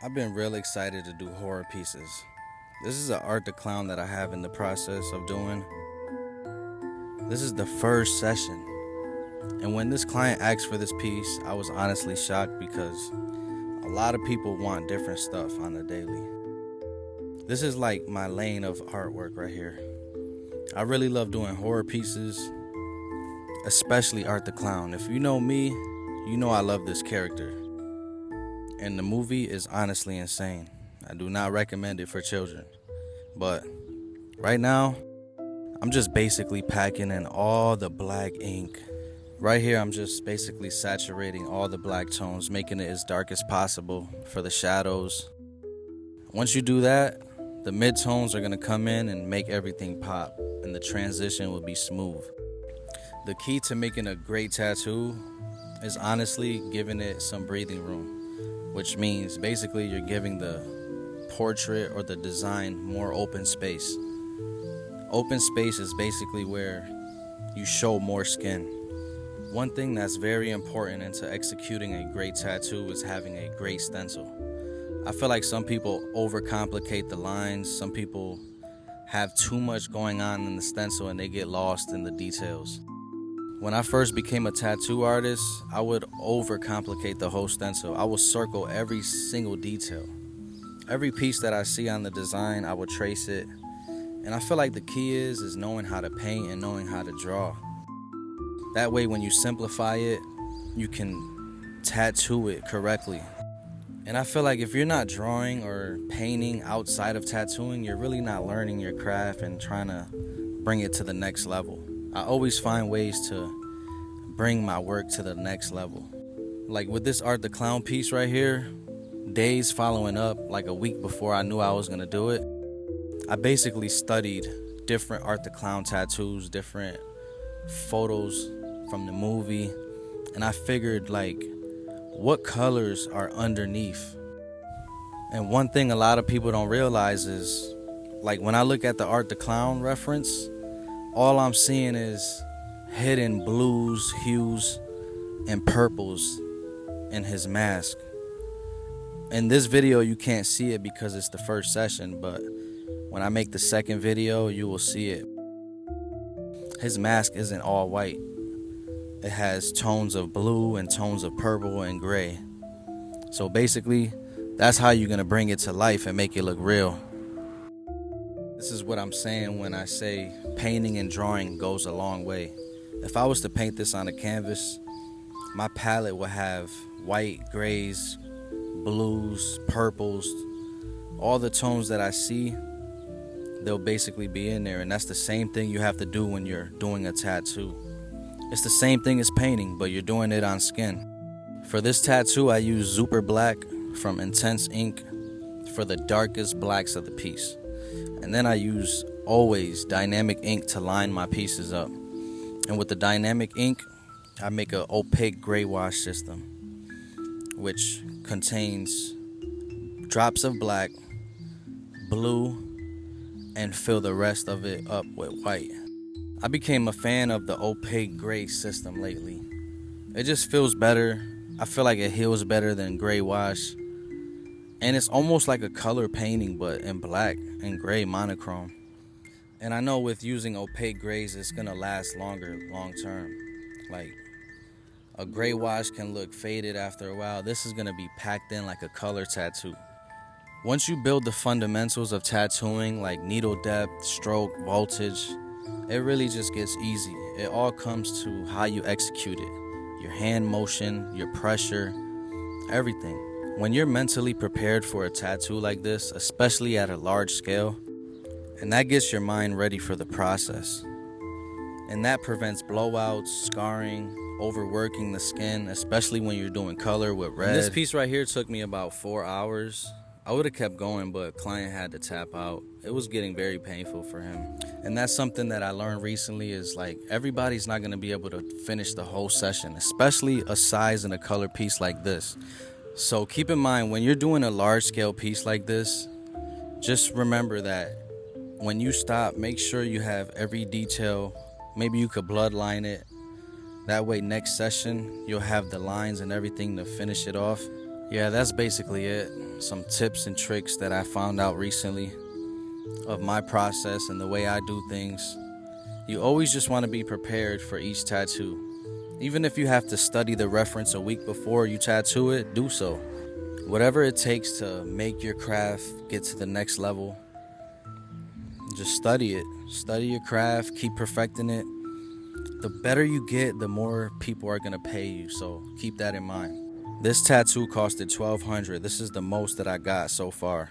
I've been real excited to do horror pieces. This is an art to clown that I have in the process of doing. This is the first session. And when this client asked for this piece, I was honestly shocked because a lot of people want different stuff on the daily. This is like my lane of artwork right here. I really love doing horror pieces, especially Art the Clown. If you know me, you know I love this character. And the movie is honestly insane. I do not recommend it for children. But right now, I'm just basically packing in all the black ink. Right here, I'm just basically saturating all the black tones, making it as dark as possible for the shadows. Once you do that, the mid-tones are gonna come in and make everything pop, and the transition will be smooth. The key to making a great tattoo is honestly giving it some breathing room, which means basically you're giving the portrait or the design more open space. Open space is basically where you show more skin. One thing that's very important into executing a great tattoo is having a great stencil. I feel like some people overcomplicate the lines. Some people have too much going on in the stencil and they get lost in the details. When I first became a tattoo artist, I would overcomplicate the whole stencil. I would circle every single detail. Every piece that I see on the design, I would trace it. And I feel like the key is knowing how to paint and knowing how to draw. That way, when you simplify it, you can tattoo it correctly. And I feel like if you're not drawing or painting outside of tattooing, you're really not learning your craft and trying to bring it to the next level. I always find ways to bring my work to the next level. Like with this Art the Clown piece right here, days following up, like a week before I knew I was gonna do it, I basically studied different Art the Clown tattoos, different photos from the movie, and I figured like what colors are underneath. And one thing a lot of people don't realize is like when I look at the Art the Clown reference, all I'm seeing is hidden blues, hues, and purples in his mask. In this video you can't see it because it's the first session, but when I make the second video you will see it. His mask isn't all white. It has tones of blue and tones of purple and gray. So basically, that's how you're gonna bring it to life and make it look real. This is what I'm saying when I say painting and drawing goes a long way. If I was to paint this on a canvas, my palette would have white, grays, blues, purples, all the tones that I see, they'll basically be in there. And that's the same thing you have to do when you're doing a tattoo. It's the same thing as painting, but you're doing it on skin. For this tattoo, I use Super Black from Intense Ink for the darkest blacks of the piece. And then I use always dynamic ink to line my pieces up. And with the dynamic ink, I make an opaque gray wash system, which contains drops of black, blue, and fill the rest of it up with white. I became a fan of the opaque gray system lately. It just feels better. I feel like it heals better than gray wash. And it's almost like a color painting, but in black and gray monochrome. And I know with using opaque grays, it's gonna last longer, long term. Like a gray wash can look faded after a while. This is gonna be packed in like a color tattoo. Once you build the fundamentals of tattooing, like needle depth, stroke, voltage, it really just gets easy. It all comes to how you execute it. Your hand motion, your pressure, everything. When you're mentally prepared for a tattoo like this, especially at a large scale, and that gets your mind ready for the process. And that prevents blowouts, scarring, overworking the skin, especially when you're doing color with red. And this piece right here took me about 4 hours. I would have kept going, but client had to tap out. It was getting very painful for him. And that's something that I learned recently is like everybody's not gonna be able to finish the whole session, especially a size and a color piece like this. So keep in mind when you're doing a large scale piece like this, just remember that when you stop, make sure you have every detail. Maybe you could bloodline it. That way next session, you'll have the lines and everything to finish it off. Yeah, that's basically it. Some tips and tricks that I found out recently of my process and the way I do things. You always just want to be prepared for each tattoo. Even if you have to study the reference a week before you tattoo it, do so. Whatever it takes to make your craft get to the next level, just study it. Study your craft, keep perfecting it. The better you get, the more people are going to pay you, so keep that in mind. This tattoo costed $1,200. This is the most that I got so far.